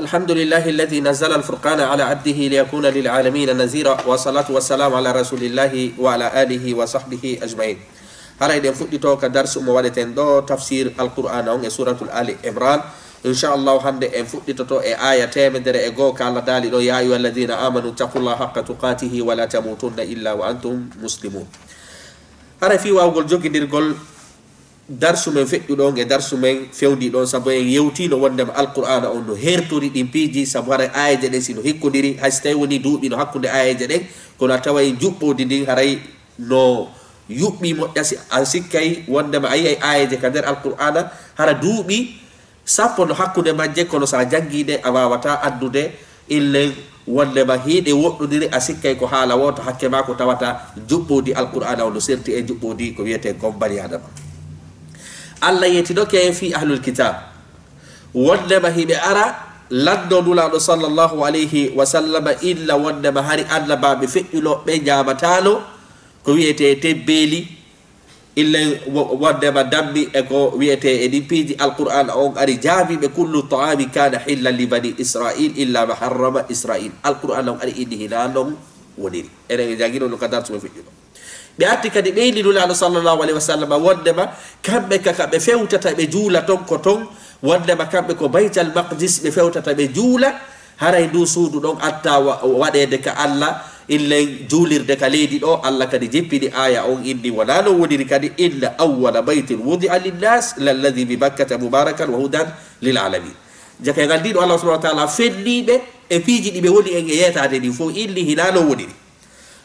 الحمد لله الذي نزل الفرقان على عبده ليكون للعالمين نذيرا والصلاة والسلام على رسول الله وعلى آله وصحبه أجمعين. هلا إذا فديتو كدرس موالتين دو تفسير القرآن أو سورة آل عمران إن شاء الله هند إن فديتو آية تامدر إيغو كالا دالي دو يا أيها الذين آمنوا اتقوا الله حق تقاته ولا تموتن إلا وأنتم مسلمون. هلا في واو جوجي ديرغول darsu men feƴƴu ɗon e darsu men fewndi ɗon sabu en yewtino wondema alqur'ana on no hertori ɗin piiji sabu haray ayaje ɗen sino hikkodiri hayso tawi woni duuɓi no hakkude ayaje ɗen kono a taway juɓɓodi ndin haray no yuɓɓi moƴƴa a sikkay wondema a yiyay ayaje ka nder alqur'ana hara duuɓi sappo no hakkude majje kono sa jangguiɗe a wawata addude illen wondema hiiɗe woɗɗodiri a sikkay ko haala woto hakke ma ko tawata juɓɓodi alqur'ana on no serti e juɓɓodi ko wiyete gombani adama. Allah yetidoke fi ahlul kitab wondema hiɓe ara laddo nulaɗo sallllahu alayhi wa sallam illa wondema hari annabaɓe feƴƴuloɓe ñamatano ko wiyete tebbeeli illa wondema dammi e ko wiyete e ɗin piiji alqur'an on ari jaabiɓe kullu ta'ami kana hillan li bani israil illa ma harrama israil alqur'an on ari inni hina non woniri enen jangino no ka darsume feƴƴuɗo ɓe atti kadi ɓeydi nulaɗo sallllahu alayhi wa sallam wondema kamɓe kaka ɓe fewtata ɓe juula ton ko ton wondema kamɓe ko baytal maqdis ɓe fewtata ɓe juula haray ndu suudu ɗon atta waɗede ka allah illen juulirde ka leydi ɗo allah kadi jeppini aya on inni wona non woniri kadi inna awwala baytin wudia linnas lalladi bi bakkata mubarakan wa hudan lil alamin jaka gandiɗo allah subahana wa taala fenniɓe e piiji ɗiɓe woni en e yeytade ɗin fof inni hina non woniri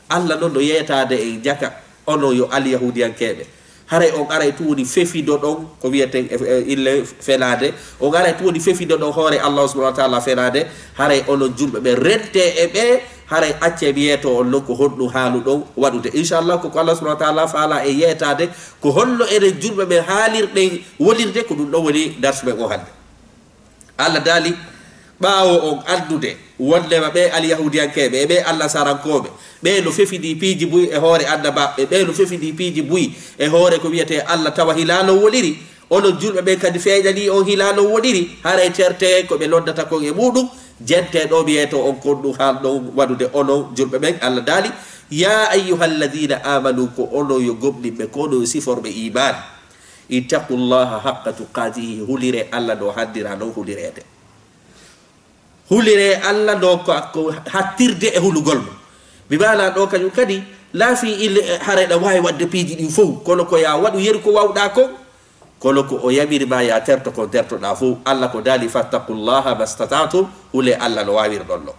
allah noon no yeytade e jaka ono yo alyahudiyankeɓe haray on aray tu woni fefido ɗon ko wiyeten ille fenade on aray tu woni fefido ɗon hoore allah subahana wa taala fenade haray onon julɓe ɓe rente e ɓe haray acce wiyeto on non ko honɗum haalu ɗon waɗude inchallah koko allah subahana wa taala faala e yeytade ko holno enen julɓe ɓe haalirɗen wolirde ko ɗum ɗon woni darsumen o hande. Allah daali ɓaawo on andude wondema ɓe alyahudiyankeɓe e ɓe allah sarankoɓe ɓe no fefidi piiji buyi e hoore annabaɓe ɓe no fefidi piiji buyi e hoore ko wiyete allah tawa hilano woniri onon julɓe ɓe kadi feeƴani on hilano woniri haray terte ko ɓe noddata kon e muɗum jente ɗo wiyeto on kon ɗum han ɗon waɗude onon julɓe ɓen allah daali ya ayyuha alladina amanu ko onon yo gomɗinɓe ko onon yo siforɓe iman ittaqullaha haqqa tuqatihi hulire allah ɗo haddira non hulirede hulire allah ɗo ko hattirde e hulugol mo mi mana ɗo kañum kadi laafi ille harayɗa wawi wadde piiji ɗin fof kono ko ya waɗu yeri ko wawɗa kon kono ko o yamirima ya terto ko tertoɗa fof allah ko daali fattaqullaha mastatatum hule allah no wawir ɗon ɗo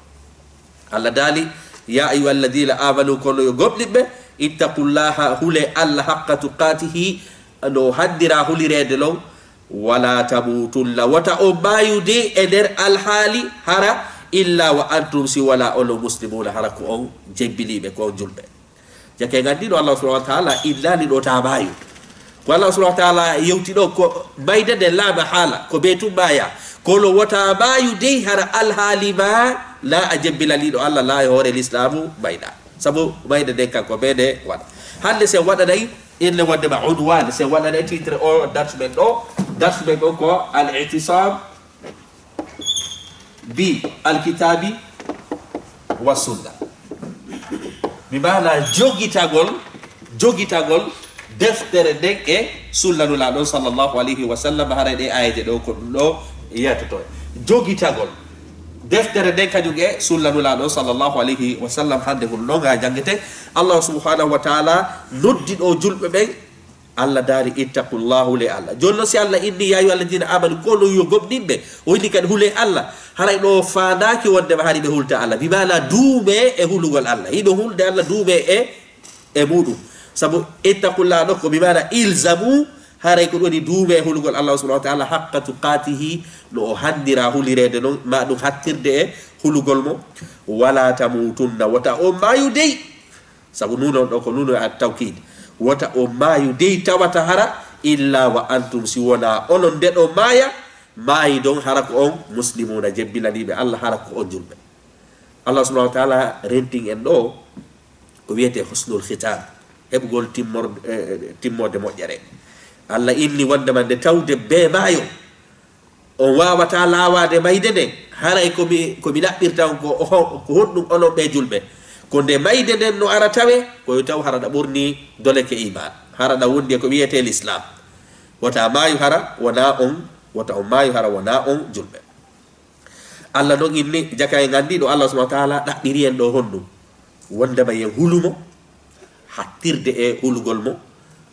allah daali ya ayuha alladina amanu kono yo gomɗinɓe ittaqullaha hule allah haqqa tuqatihi no haddira hulirede ɗon wala tamutunna wata o mayude e nder alhaali hara illa wa antum si wala ono muslimuna hara ko on jebbiniɓe ko on julɓe jake gandiɗo allah subahana wa taala illani ɗo ta mayu ko allah subahana wa taala yewti ɗo ko maydede laama haala ko ɓe tum maya kono wata mayu dey hara alhaali ma la a jebbilaniɗo allah la e hoore l'islamu mayɗa saabu mayde nden kanko ɓeɗe waɗa hande sen waɗanayi ille wondema udwan sen waɗanay titre o darsumen ɗo darsumen ɗo ko al itisam bi alkitabi wa sunna mi mana jogitagol deftere nden e sunnanulaɗon sallllahu alayhi wa sallam haray ɗe ayaje ɗo ko ɗum ɗo yetoto jogitagol deftere nden kañum e sunnanulaɗon sallllahu alayhi wa sallam hande hol ɗon ha jangete allah subhanahu wa taala noddiɗo julɓe ɓen allah daari ittaqullahu le allah joni noon si allah inni ya ayyuha alladina amanu ko no yo gomɗinɓe o inni kadi huule allah haray ɗo fandaki wondema hari ɓe hulta allah bimana duume e hulugol allah hiɓe hulde allah duume e muɗum saabu ittaqullah ɗo ko bimana ilzamu haray ko ɗoni duume e hulugol allah subahana wa taala haqqa tuqatihi no o handira hulirede noon ma ɗum hattirde e hulugol mo wala tamutunna wata o mayu dey saabu nunon ɗo ko nuno a tawkid wata o maayu dey tawata hara illa wa antum si wona onon nde ɗo maaya maayi don hara ko on muslimuna jebbilaniɓe allah hara ko on julɓe allah subahana wa taala rentin en ɗo ko wiyete husnul khitam heɓugol timmode moƴƴere allah inni wondema nde tawde be maayo on wawata lawade mayde nde haray ko mi laɓɓirta on ko honɗum onon ɓe julɓe ko nde mayde nden no ara tawe koyo taw haraɗa ɓurni doleke iman haraɗa wondi e ko wiyete l'islam wota maayu hara wona on wota on maayu hara wona on julɓe allah ɗon inni jaka en andi ɗo allah subahana taala ɗaɓɓiri en ɗo honɗum wondema yen hulumo hattirde e hulugol mo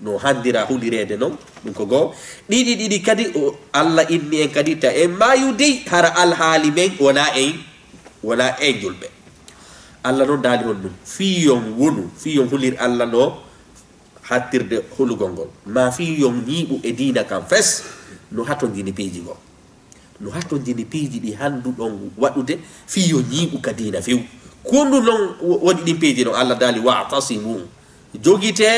no handira hulirede noon ɗum ko goo ɗiɗi kadi allah inni en kadi ta en maayu dey hara alhaali men wona en julɓe allah noon daali on ɗum fiyon hulir allah no hattirde hulugol ngol ma fiyon ñiiɓu e diina kam fes no hatondini piiji goo no hatondini piiji ɗi handuɗon waɗude fiyo ñiiɓu ka diina few kondu noon waɗi ɗin piiji noon allah daali wa'tasimu jogite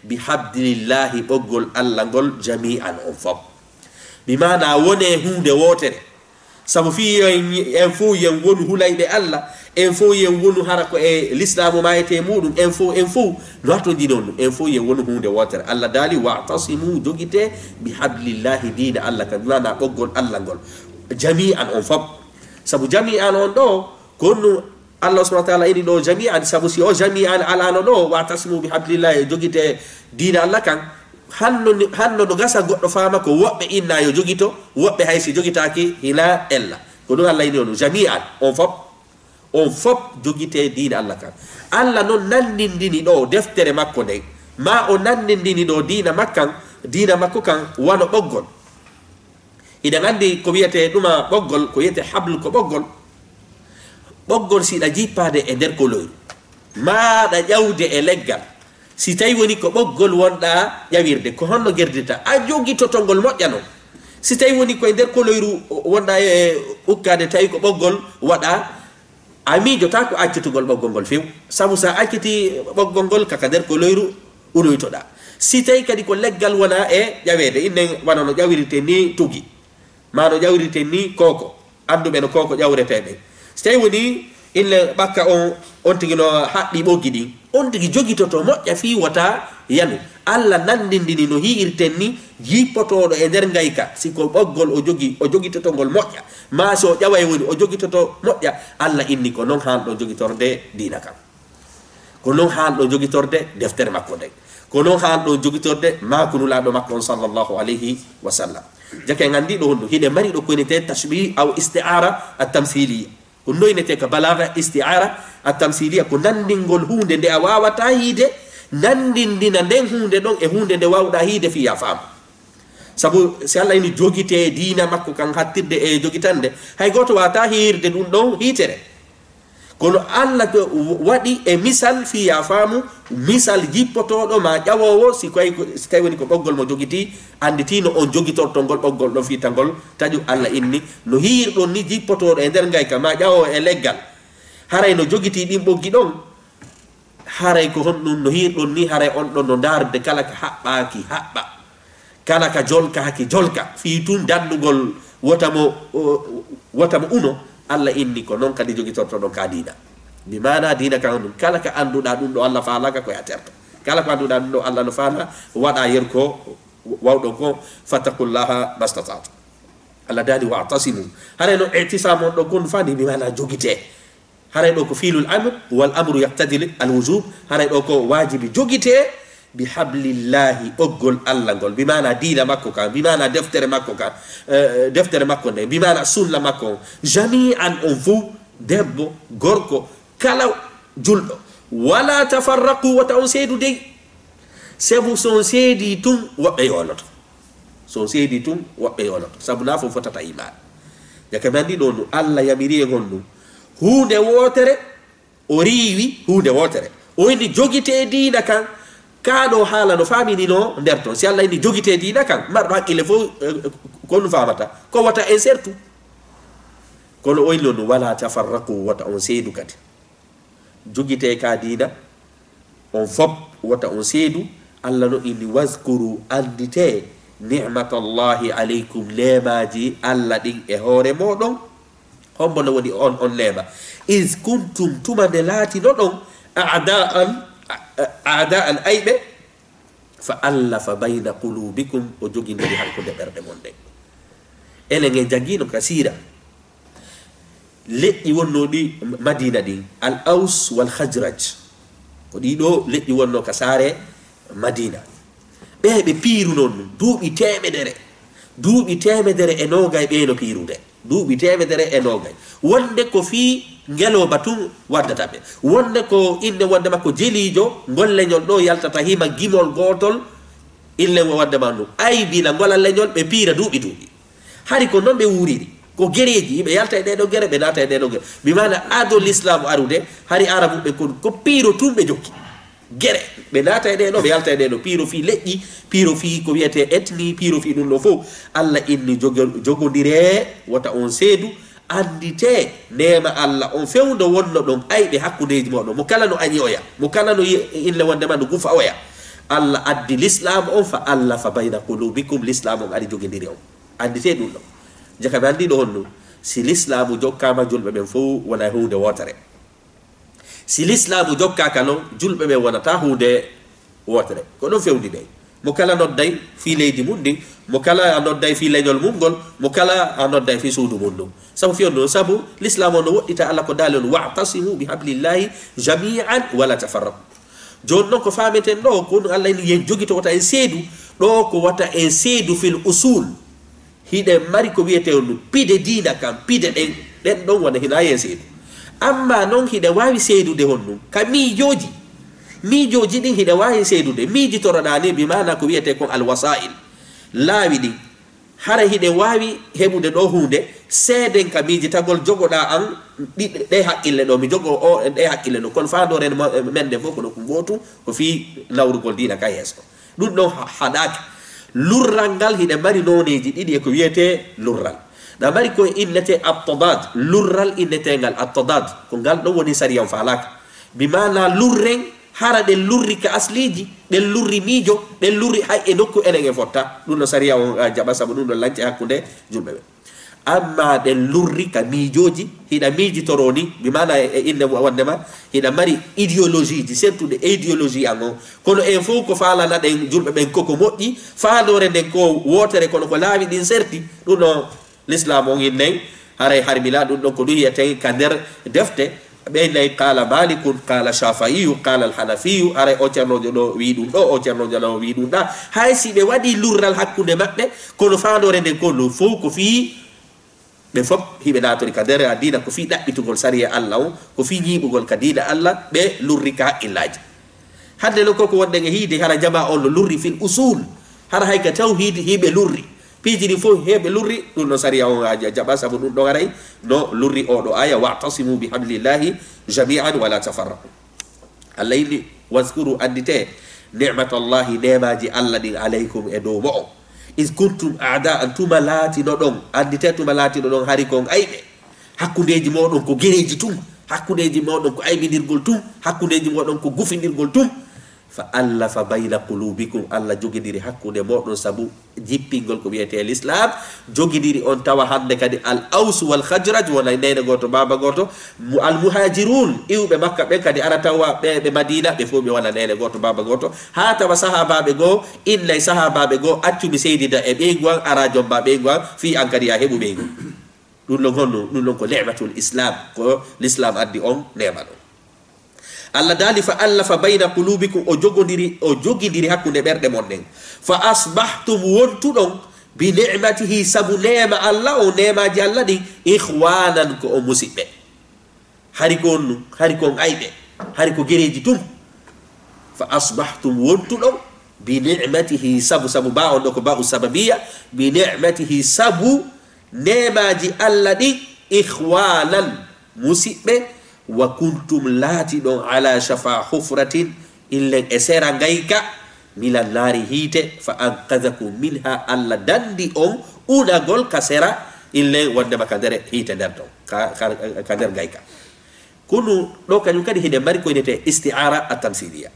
bi hablillahi ɓoggol allah ngol jami'an on fof mi mana wone hunde wotere sabu fi en fo yen wonu hulayɓe allah en fo yen wonu hara ko e l'islamu mayete muɗum en fo no hattondini on ɗum en fo yen wonu hunde wotere allah daali wa'tasimu jogite bi hablillahi dina allah kam mana ɓoggol allah ngol jami'an on fof sabu jami'an on ɗo konno allah subahana taala ini ɗo jami'an sabu si o jami'an alano ɗo wa'tasimu bi hablillahi jogite dina allah kan hanno no gasa goɗɗo fama ko woɓɓe inna yo jogito woɓɓe haysi jogitaki hila ella ko ɗum allah ini on jami'an on fof jogite dina allah kan allah noon nandindini ɗo deftere makko nden ma o nandindini ɗo dina makko kan wano ɓoggol iɗen andi ko wiyete ɗuma ɓoggol ko wiyete hablu ko ɓoggol siɗa jippade e nder koloyru maɗa ƴawde e leggal si tawi woni ko ɓoggol wonɗa ƴawirde ko honno gerdita a jogitotongol moƴƴa noon si tawi woni koye nder koloyru wonɗa e ukkade tawi ko ɓoggol waɗa a miijota ko accitugol ɓoggol ngol few sabu sa acciti ɓoggol ngol kaka nder koloyru unoytoɗa si tawi kadi ko leggal wona e ƴawede innen wana no ƴawirte ni tugi ma no ƴawirte ni koko anduɓe no koko ƴawreteɓe so tawi woni ille ɓakka on tigi no haɗɗi ɓoggi ɗin on tigi jogitoto moƴƴa fi wata yanu allah nandindini no hiirten ni jippotoɗo e nder ngayka siko ɓoggol o jogitotongol moƴƴa ma so ƴawa e woni o jogitoto moƴƴa allah inni ko noon hanɗo jogitorde dina kam ko noon hanɗo jogitorde deftere makko nden ko noon hanɗo jogitorde makunulaɗo makko on sallllahu alayhi wa sallam jake gandi ɗo honɗum hiɗe mari ɗo koynete tashbih aw isti'ara at-tamthiliya ko noynete ka balaga isti'ara at-tamthiliya ko nandingol hunde nde a wawata hiide nandindina nden hunde ɗon e hunde nde wawɗa hiide fiya faam sabu si allah ini jogite dina makko kan hattirde e jogitande hay goto wata hirde ɗum ɗon hiitere kono allah ko waɗi e misal fiya faamu misal jippotoɗo ma ƴawowo si tawi woni ko ɓoggol mo jogiti anditino on jogitortongol ɓoggol ɗon fitangol taƴu allah inni no hiirɗon ni jippotoɗo e nder ngayka ma ƴawowo e leggal haray no jogiti ɗin ɓoggi ɗon haray ko honɗum no hiirɗon ni haray on ɗon no darde kala ka haɓɓaki haɓɓa kala ka jolka haki jolka fi tun dandugol wotamo uno allah inni ko noon kadi jogitortoɗon ka dina mi mana dina kan ɗum kala ka annduɗa ɗum ɗo allah faalaka koye a terto kala ko annduɗa ɗum ɗo allah no faala waɗa yer ko wawɗon ko fattakullaha mastatatu allah daali wa'tasimu haray no i'tisam on ɗo gon fani mi mana jogite haray ɗo ko fiilul amr wal amru yaqtadi al wujub haray ɗo ko wajibi jogite bi hablillahi ɓoggol allah ngol bimana diina makko kan bimana deftere makko kan deftere makko nde bimana sunna makko on jami'an on fou debbo gorko kala julɗo wala tafarraqu wata on seedu dey sabu son seedi tun woɓɓe yoloto son seedi tun woɓɓe yoloto sabu na fof fotata iman jake mandi ɗo nu allah yamiri e gon ɗum hunde wotere o riiwi hunde wotere o indi jogite diina kan kaɗo haala no famini no nder toon si allah ini jogite dina kan marɗo haqqille fof kono famata ko wata en sertu kono oylo no wala tafarraqu wata on seedu kadi jogite ka dina on fop wata on seedu allah no ini waskuru andite ni'matallahi aleykum lemaji allah ɗin e hoore moɗon hombo no woni on leema is kuntum tuma nde laatino ɗon a'da'an ayɓe fa allafa bayna qulubikum o jogindiri hakkude ɓerɗe mon ɗen enen en jangino kasira leƴƴi wonno ɗi madina ɗin al aus wal khajraj ko ɗiɗo leƴƴi wonno ka saare madina ɓe ɓe piiru noon duuɓi temedere e nogay ɓe no piirude duuɓi temedere e nogay wonde ko fii ngeloba tun waddata ɓe wonde ko inde wonde makko jeliijo golleñol ɗo yaltata hima gimol gotol ille waddema ɗum aybina ngola leñol ɓe piira duuɓi hari ko noon ɓe wuuriri ko gereji ɓe yalta e ɗeɗo gere ɓe naata e ɗeɗo gere bimana ado l'islam arude hari arabuɓe ko piiro tun ɓe jokki gere ɓe naata e ɗeɗo ɓe yalta e ɗeɗo piiro fi leƴƴi piiro fi ko wiyete ethnie piiro fi ɗum ɗo fof Allah inni jogodire wota on seedu andite nema Allah on fewdo wonno ɗon ayɓe hakkudeji moɗon mo kala no añi oya mo kala no ille wondema no gufa oya Allah addi l'islam on fa Allah fa bayna qulubikum l'islam on ari jogodiri on andite ɗum ɗon jaka mi andi ɗo honno si l'islamu jokkama julɓe ɓen fof wona hunde wotere si l'islamu jokkaka noon julɓe ɓen wonata hunde wotere ko ɗon fewndi ɓey mo kala nodday fi leydi mum ndin mo kala a nodday fi leñol mum ngol mo kala a nodday fi suudu mum ɗum sabu fiyon noon sabu l'islam o no woɗɗita Allah ko daali on wa'tasimu bi hablillahi jami'an wala tafarraqu joni noon ko fameten ɗo ko Allah ni yen jogito wata en seedu ɗo ko wata en seedu fil usul hiɗen mari ko wiyete on pide diina kam pide ɗen ɗon wona hina yen seedu amma noon hiɗe wawi seedude honɗum ka miijoji ɗin hiɗe wawi seedude miijitoroɗa ni bimana ko wiyete kon alwasail laawi ɗin hara hiɗe wawi heɓude ɗo hunde seeden ka miijitagol jogoɗa an ɗe haqqille ɗo mi jogo o ɗe haqqille ɗo kono fandore men ɗen fof kono ko gotu ko fi lawrugol diina ka yeeso ɗum ɗon haɗaka lurral ngal hiɗe mari noneji ɗiɗi e ko wiyete lurral ɗa mari koye innete attodad lurral innetegal attodad ko ngal ɗon woni sariyan falaka bimana lurren hara ɗen lurri ka asliji ɗen lurri miijo ɗen lurri hay e nokku enen e fotta ɗum ɗo sariya on jaɓa sabu ɗum ɗon lanci hakkude julɓe ɓe amma ɗen lurri ka miijoji hiɗa miijitoro ni bimana e inde wondema hiɗa mari idéologie ji surtout idéologie an o kono en fof ko falana ɗen julɓe ɓen koko moƴƴi faadore nden ko wotere kono ko laawi ɗin serti ɗum ɗo l'islam on innen haray harmila ɗum ɗon ko ɗum yiyete ka nder defte ɓeynayi qala malikun qala shafiyu qala alhanafiyu aray o ceernojo ɗo wi ɗum ɗo o ceernojo ɗo wi ɗum ɗa hay si ɓe waɗi lurral hakkude maɓɓe kono faadore nden ko ɗum fof ko fii ɓe fof hiɓe natori ka nder a dina ko fii ɗaɓɓitugol sariya Allah o ko fii ñiɓugol ka dina Allah ɓe lurri ka haqqillaji hande no koko wonɗen e hiide hara jama on no lurri fil usul hara hay ka tawhid hiɓe lurri piiji ɗi fof heɓe lurri ɗum no sariya on jaɓa sabu ɗum ɗon aray no lurri oɗo aya wa'tasimu bi hablillahi jami'an wala tafarraqu Allah yini waskuru andite ni'matallahi nemaji Allah ɗin aleykum e dow mo o is kuntum a'da'an tuma laatino ɗon andite tuma laatino ɗon hari kon ayɓe hakkudeji moɗon ko gereji tum hakkudeji moɗon ko ayɓidirgol tum hakkudeji moɗon ko gufindirgol tum fa allafa bayna qulubikum Allah jogidiri hakkude moɗon sabu jippingol ko wiyete l'islam jogidiri on tawa hande kadi al aus wal khajraj wona neyne goto baba goto al muhajirun iwɓe makka ɓen kadi ara tawa ɓe madina ɓe fof ɓe wona neyne goto baba goto ha tawa sahabaɓe goo innay sahabaɓe goo accumi seydida e ɓeygu an ara jomba ɓeygu an fi an kadi ya heɓu ɓeygu ɗum ɗon honno ɗum ɗon ko ni'matul islam ko l'islam addi on nema ɗon Allah dali fa allafa bayna qulubikum o jogidiri hakkude ɓerɗe mon ɗen fa asbahtum wontuɗon bi ni'matihi sabu nema Allah o nemaji Allah ɗin ihwanan ko o musidɓe hari kon ayɓe hari ko gereji tum fa asbahtum wontuɗon bi ni'matihi sabu ba on ɗo ko ba'u sababiya bi ni'matihi sabu nemaji Allah ɗin ihwanan musidɓe wa kuntum laati ɗon ala shafa hufratin illen e sera ngayka milan naari hiite fa ankadakum minha Allah dandi on unagol ka sera illen wondema ka nder hiite nder ɗon ka nder ngayka kono ɗo kañum kadi hiɗe mari ko inete isti'ara a tamsiliya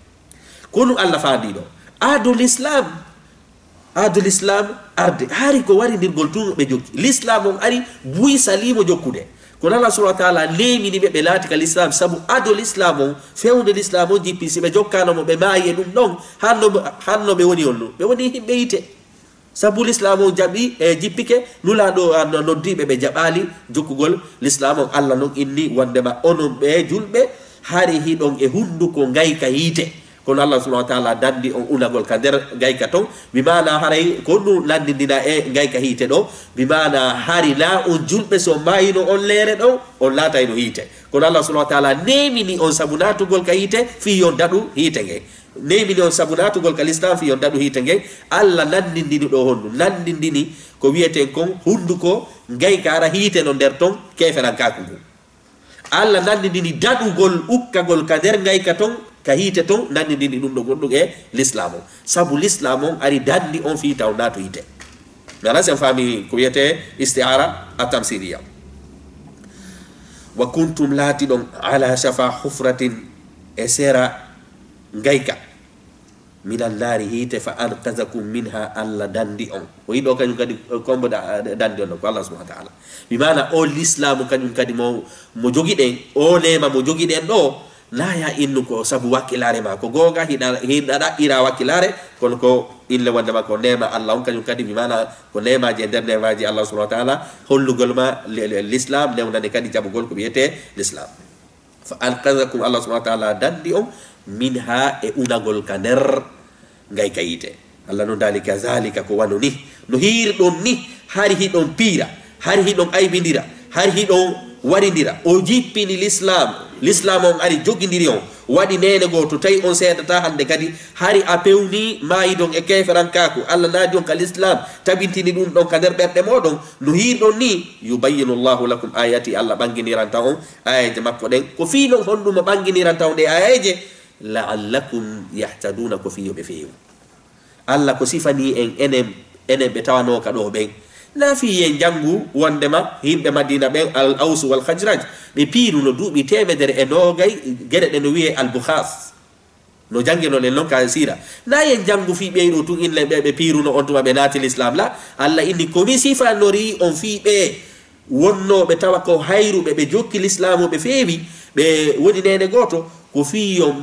kono Allah faandi ɗo ado l'islam arde hari ko warindirgol tun ɓe jokki l'islam on ari buyi salimo jokkude kono Allah subhanahu wa ta'ala lemini ɓe laati ka l'islam sabu ado l'islam on fewde l'islam on jippi si ɓe jokkanomo ɓe maayi e ɗum ɗon hanno ɓe woni on ɗum ɓe woni himɓe yite sabu l'islam o jaɓi e jippike nulaɗo noddiɓe ɓe jaɓali jokkugol l'islam o. Allah non inni wondema onon ɓe julɓe hari hiɗon e hunduko gayka hiite, kono Allah subhanahu wa ta'ala dandi on unagol ka nder gayka ton, bimana haray ko ɗum landidina e gayka hiite ɗo, bimana hari la on julɓe so mayino on leere ɗo on laatayno hiite, kono Allah subhanahu wa ta'ala nemini on sabu natugol ka hiite fi yon daɗu hiite nge, nemini on sabu natugol ka l'islam fi yon daɗu hiite nge. Allah landindini ɗo honɗum, landindini ko wiyeten kon hunduko gayka ara hiite no nder ton keferankaku ngu. Allah landindini daɗugol ukkagol ka nder gayka ton ka hiite ton, nandidini ɗum ɗo gonɗum e l'islam o, sabu l'islam on ari dandi on fi taw nato hiite. Nana sen fami ko wiyete istiara atamsiriya. Wa kuntum laati ɗon ala shafa hufratin e sera gayka minan naari hiite fa anqazakum minha, Allah dandi on o yiɗo kañum kadi kombo dandi on ko Allah subhanahu wa ta'ala, bimana o l'islam kañum kadi mo jogiɗen o nema mo jogiɗen ɗo laya innu ko sabu wakkilare ma ko gonga hiɗa ira wakkilare, kono ko ille wondema ko nema Allah on kañum kadi, bimana ko nemaji e nder nemaji Allah subhanahu wa ta'ala hollugol ma l'islam, newnande kadi jaɓugol ko wiyete l'islam. Fa anqazakum, Allah subhanahu wa ta'ala dandi on minha e unagol ka nder gayka yiite. Allah no dali kazalika ko wano ni no hirɗon ni hari hiɗon piira, hari hiɗon aybidira, hari hiɗon warindira, o jippini l'islam on ari jogidiri on waɗi nene goto tawi on seedata hande kadi hari a pewni mayidon e keferankaku, Allah naadi on ka l'islam tabintini ɗum ɗon ka nder ɓerɗe moɗon no hirɗon ni yubayyinu llahu lakum ayati, Allah ɓanginiranta on ayaje makko ɗen ko fi non honɗum ɓanginiranta on ɗe ayaje la'allakum yahtaduna ko fi yoɓe feewi. Allah ko sifani en enen ɓe tawano ka ɗo ɓen na fi en jangu wondema himɓe Madina ɓen al aus wal khajraj ɓe piiruno duuɓi temedere e nogay gueɗe ɗe no wiye al bukhas no jangino len non ka sira, na en jangu fi ɓeyɗo tun inle ɓe piiruno on tuma ɓe naati l'islam la. Allah inni komi sifanori on fi ɓe wonnoɓe tawa ko hayruɓe ɓe jokki l'islam ɓe feewi ɓe woni nene goto ko fiyo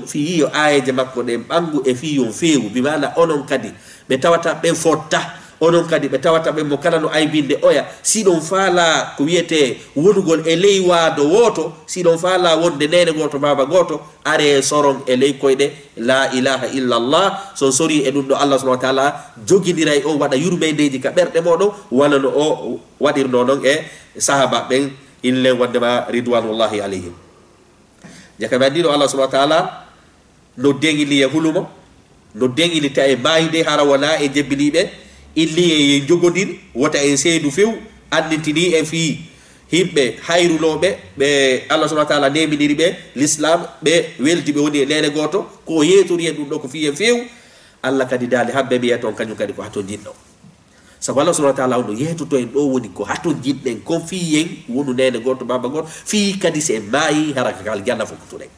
ayeje makko ɗen ɓangu e fiyon feewu, bimana onon kadi ɓe tawata ɓen fotta, onon kadi ɓe tawata ɓen mo kala no aybinde oya, siɗon faala ko wiyete wonugol e ley waado woto, siɗon faala wonde nene goto baba goto, are soron e ley koyɗe la ilaha illallah, son sori e ɗum ɗo Allah subhanahu wa ta'ala jogidiray o waɗa yurmedeji ka ɓerɗe moɗon, walla no o waɗirno noon e sahaba ɓen ille wondema ridwanullahi alayhim. Jaka ɓe andiɗo Allah subhanahu wa ta'ala no deŋili e hulumo, no deŋili ta e mayide hara wona e jebbiniɓe, illi e jogodir wota en seedu few andintini en fi himɓe hayrunoɓe ɓe Allah subhanahu wa ta'ala neminiri ɓe l'islam ɓe weldi ɓe woni e nene goto ko yetori en ɗum ɗo ko fi en few. Allah kadi dali habbe ɓe yeton kañum kadi ko hato jinɗo, sabu Allah subhanahu wa ta'ala no yetoto en ɗo woni ko hato jinɗen kon fi en wonu nene goto baba goto fi kadi se maayi haraka kal janna fokotuɗen.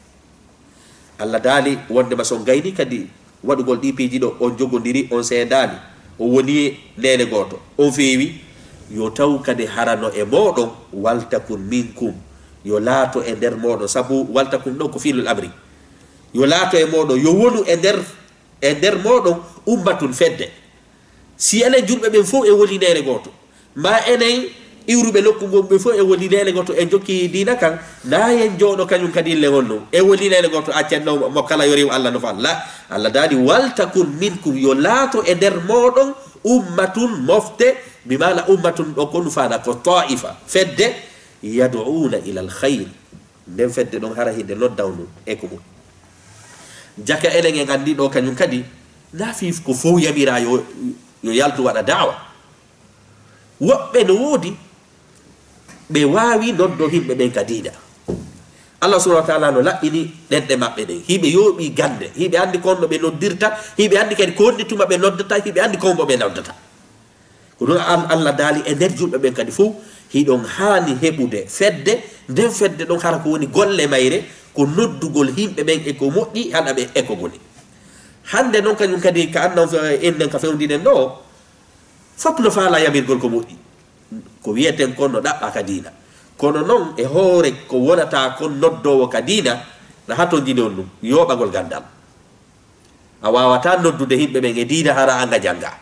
Allah dali wondema son gayni kadi waɗugol ɗi piiji ɗo on jogodiri on seedani o woni nene goto on feewi, yo taw kadi harano e moɗon waltakun minkum, yo laato e nder moɗon, sabu waltakun ɗon ko filul amri, yo laato e moɗon, yo wonu e nder moɗon ummatun fedde. Si enen julɓe ɓen fof e woni nene goto, ma enen iwruɓe nokkugo ɓe fof e woni nene goto en jokki dina kan, na en jooɗo kañum kadi ille wonno e woni nene goto accatno mo kala yo rew Allah no falla. Allah daali waltakun minkum, yo laato e nder moɗon ummatun mofte, bimana ummatun ɗo konu fana ko ta'ifa fedde, yad'una ila al khayr, nden fedde ɗon hara hinde noddawnu e ko mum. Jaka enen en andi ɗo kañum kadi na fif ko fof yamira yo yaltu waɗa dawa, woɓɓe no woodi ɓe wawi noddo himɓe ɓen ka diina. Allah subhanahu wa ta'ala no laɓɓini ɗenɗe maɓɓe ɗen, hiɓe yooɓi gande, hiɓe andi konno ɓe noddirta, hiɓe andi kadi konɗi tuma ɓe noddata, hiɓe andi konmo ɓe noddata. Ko ɗum Allah daali e nder julɓe ɓen kadi fof hiɗon haani heɓude fedde, nden fedde ɗon hara ko woni golle mayre ko noddugol himɓe ɓen e ko moƴƴi haɗa ɓe e ko goni. Hande noon kañum kadi ka annan ennen ka fewndinen ɗo fof no faala yamirgol ko moƴƴi, ko wiyeten kon no ɗaɓɓa ka diina, kono noon e hoore ko wonata kon noddowo ka diina na hato jini on ɗum yoɓagol gandal. A wawata noddude himɓe ɓen e diina hara anga janga,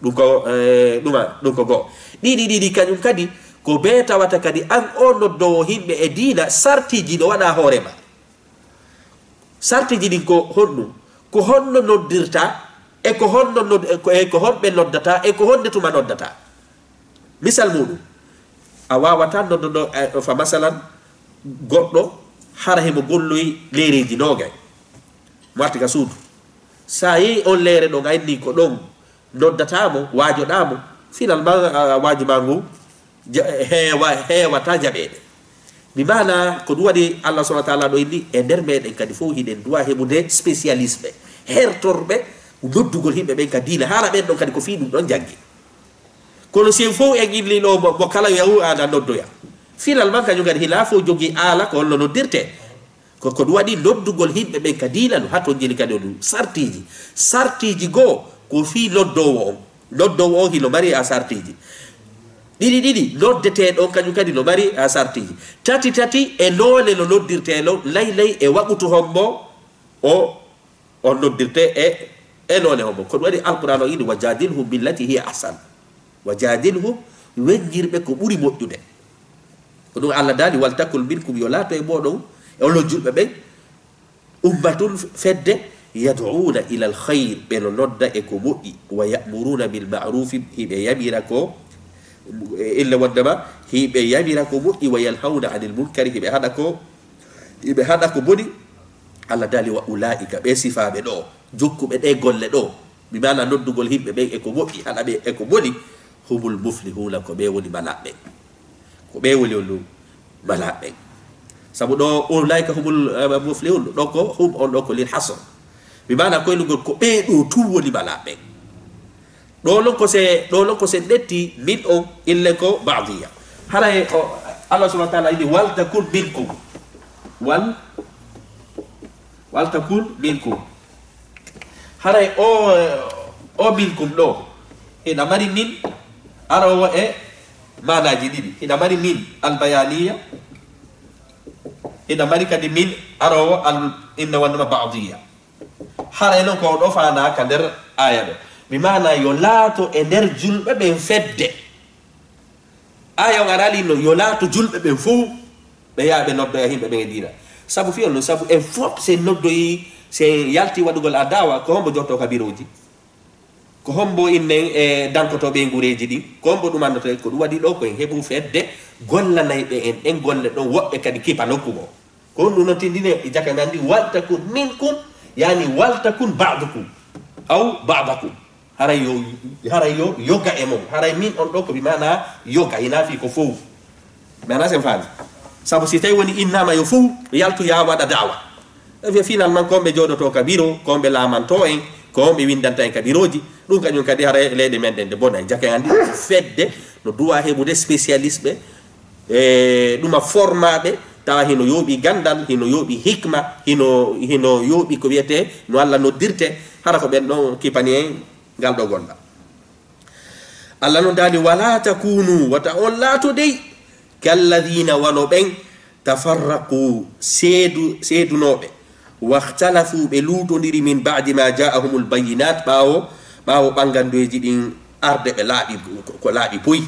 ɗum ko go ɗiɗi kañum kadi ko be tawata kadi an o noddowo himɓe e diina sartiji ɗo waɗa hoorema sartiji ɗin ko honɗum ko honno noddirta e ko honɓe noddata e ko honde tuma noddata misal muɗum a wawata noddoɗo fa masalan goɗɗo hara hemo golloyi leereji nogay warti ka suudu sa yehi on leere ɗo gayni ko ɗon noddatamo waajoɗamo finalement waajuma ngu heewata jaɓeɗe mi mana ko ɗum waɗi Allah subhanahu wa ta'ala ɗo inni e nder meɗen kadi fof hiɗen duwa heɓude spécialiste ɓe hertorɓe noddugol himɓe ɓen ka diina hara ɓen ɗon kadi ko fi ɗum ɗon janggi kono sen fof en illi ɗo mo kala yahu ana noddoya finalement kañum kadi hila fof jogui aala ko holno noddirte ko ɗum waɗi noddugol himɓe ɓen ka diina no haton jeli kadi o ɗum sartiji goo ko fi noddowo on hino mari a sartiji ɗiɗi noddeteɗon kañum kadi no mari a sartiji tati e noone no noddirtelo lay e waɓutu hombo o noddirte e noone hombo ko ɗum waɗi alquran o ini wa jadilhum billati hiya ahsan wa jadilhum weññirɓe ko ɓuri moƴƴude ko ɗum Allah daali waltakul minkum yo laato e moɗon e onno julɓe ɓen ummatun fedde yad'una ila alkhayr ɓe no nodda e ko moƴƴi wa ya'muruna bil ma'rufi hiɓe yamira ko illa wondema hiɓe yamira ko moƴƴi wa yanhawna anil munkari hiɓe haɗa ko boni Allah daali wa ulaika ɓe sifaɓe ɗo jokkuɓe ɗe golle ɗo mi mana noddugol himɓe ɓen e ko moƴƴi haɗa ɓe e ko boni humul muflihuna ko ɓe woni malaɓe ko ɓe woni on malaɓe sabu ɗo ulaika humul muflihun ɗo ko hum on ɗo ko lil hasr mi mana koynugol ko ɓe ɗo tu woni malaɓe ɗo lon ko se ɗetti min on ille ko badiya hara e Allah subhanahu wa ta'ala ini waltakun minkum waltakun minkum hara e o minkum ɗo ina mari min arawo e manaji ɗiɗi ina mari min albayaniya ina mari kadi min arawo inna wannama badiya hara e noon ko ɗo fana ka nder aya ɗo mi mana yo laato e nder julɓe ɓen fedde aya on arali no yo laato julɓe ɓen fof ɓe yaaɓe noddoya himɓe ɓen e diina sabu fiyol no sabu en fof se noddoyi se yalti waɗugol a dawa ko hombo jotto kabiroji ko hombo innen e dankotoɓe gureji ɗin ko hombo ɗum andoto ko ɗum waɗi ɗo koyen heɓu fedde gollanayɓe en ɗen golle ɗon woɓɓe kadi kipa nokkugo ko on ɗum no tindine jaka mi andi waltakun minkum yani waltakun ba'dukum aw ba'dakum haray yo yoga e mum haray min on ɗo ko mi mana yoga ina fi ko fof mana sen faami sabu si tawi woni innama yo fof yaltu ya waɗa dawa finalement komɓe joɗoto ka bureau komɓe lamanto en komɓe windanta en ka biroji ɗum kañum kadi haray leyɗe men ɗen de bona jake andi fedde no duwa heɓude spécialiste ɓe e ɗuma formaɓe tawa hino yooɓi gandal hino yooɓi hikma hino yooɓi ko wiyete no Allah noddirte hara ko ɓen ɗon kipani en ngal ɗo gonɗa Allah no daali wala takunu wata on laato dey kalladina wano ɓen tafarraqu seedunoɓe wahtalafu ɓe luutodiri min badi ma jaahumul bayinat ɓawo ɓangandoji ɗin arde ɓe laaɓi ko laaɓi poyi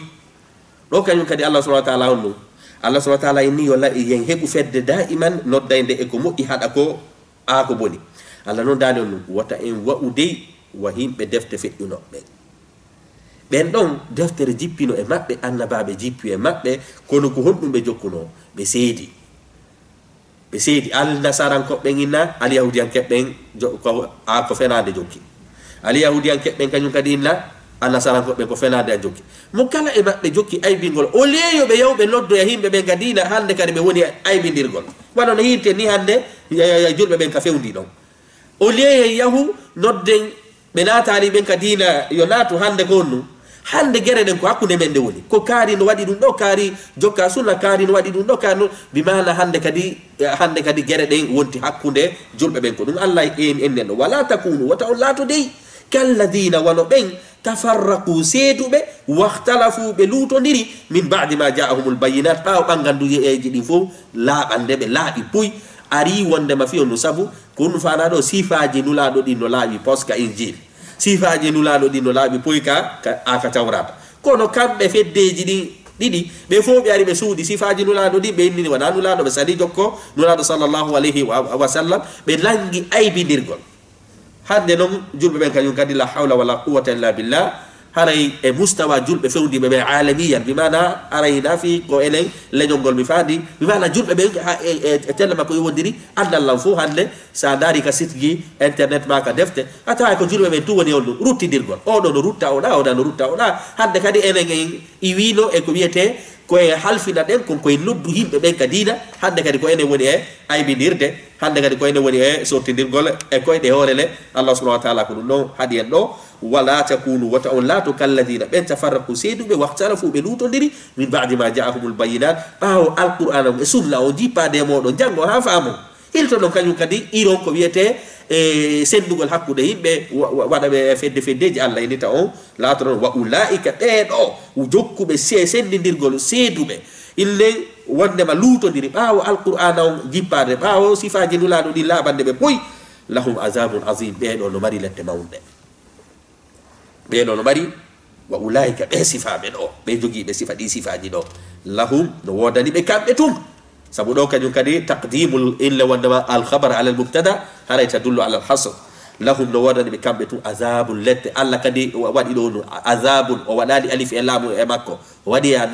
ɗo kañum kadi Allah subhanahu wa ta'ala on ɗum Allah subhanahu wa ta'ala inni yo yen heɓu fedde daiman noddayde e ko moƴƴi haɗa ko ko boni Allah noon daali on ɗum wata en wa'u dey wa himɓe defte feƴƴunoɓe ɓen ɗon deftere jippino e maɓɓe annabaɓe jippi e maɓɓe kono ko honɗum ɓe jokkuno ɓe seedi alnasarankoɓɓen inna alyahudiyankeɓɓen ko fenade jokki alyahudiyankeɓɓen kañum kadi inna alnasarankoɓɓen ko fenade a jokki mo kala e maɓɓe jokki aybingol o leeyo ɓe yawɓe noddoya himɓe ɓen gadina hande kadi ɓe woni aybindirgol waɗa no hirte ni hande julɓe ɓen ka fewndi ɗon o leeye yahu nodden ɓe naatani ɓen ka diina yo naatu hande ko on ɗum hande gere ɗen ko hakkude men nde woni ko kaari no waɗi ɗum ɗo kaari jokka sunna kaari no waɗi ɗum ɗo kaari no bimana hande kadi gere ɗen wonti hakkude julɓe ɓen ko ɗum Allah ennen ɗo wala takunu wata on laato dey kalladina wano ɓen tafarraqu seeduɓe wahtalafu ɓe luutodiri min badi ma jaahumul bayinat ɓawo ɓanganduyeji ɗin fof laaɓande ɓe laaɓi puy ari wondema fiyo no sabu ko ɗum fana ɗo sifaji nulaɗo ɗin no laaɓi poska injil sifaji nulaɗo ɗi no laaɓi poy ka aka tawrata kono kamɓe feddeji ɗiɗi ɓe fof ɓe ari ɓe suuɗi sifaji nulaɗo ɗi ɓe innini wona nulaɗo ɓe sali jokko nulaɗo sallllahu alayhi wa sallam ɓe langi aybidirgol hande noon julɓe ɓen kañum kadi la hawla wala quwata illa billah haray e mustawa julɓe fewdiɓe ɓe alamiyan bimana aray nafi ko enen leñol ngol mi faandi bimana julɓe ɓen e telle makko yowodiri andallan fof hande sa daari ka site ji internet ma ka defte a tawa ko julɓe ɓen tu woni on ɗum ruttidirgol oɗo no rutta oɗa oɗa no rutta oɗa hande kadi enen i wino e ko wiyete koye halfina ɗen kon koye noddu yimɓe ɓen ka diina hande kadi ko enen woni e aybidirde hande kadi ko enen woni e sortidirgol e koyɗe hoorele allah subahana wa taala ko ɗum ɗon haaɗi en ɗo wala takunu wata on laato kalladina ɓen tafarraku seeduɓe wahtalafu ɓe luutodiri min badi ma jaahumul bayinat ɓaawo alqur'ana e sunna o jippade moɗon janngo ha faamo hilto ɗon kañum kadi iron ko wiyete e sendugol hakkude yimɓe waɗa ɓe fedde feddeji allah inita on laato noon wa ulaika ɓeeɗo jokkuɓe sendidirgol seeduɓe ille wondema luutodiri ɓaawo alqur'ana on jippade ɓaawo sifaji nulaɗo ɗi laaɓande ɓe poy lahum azabun azim ɓeeɗo no mari lette mawɗe ɓeɗo no mari wa ulaika ɓe sifaɓe ɗo ɓe jogiiɓe sifa ɗi sifaji ɗo lahum no wodani ɓe kamɓe tum sabu ɗo kañum kadi taqdimul illa wondema alkhabar ala almubtada haray tadullu ala alhasr lahum no wodani ɓe kamɓe tum azabun lette allah kadi waɗi ɗo no azabun o waɗali alif e laamu e makko waɗi ya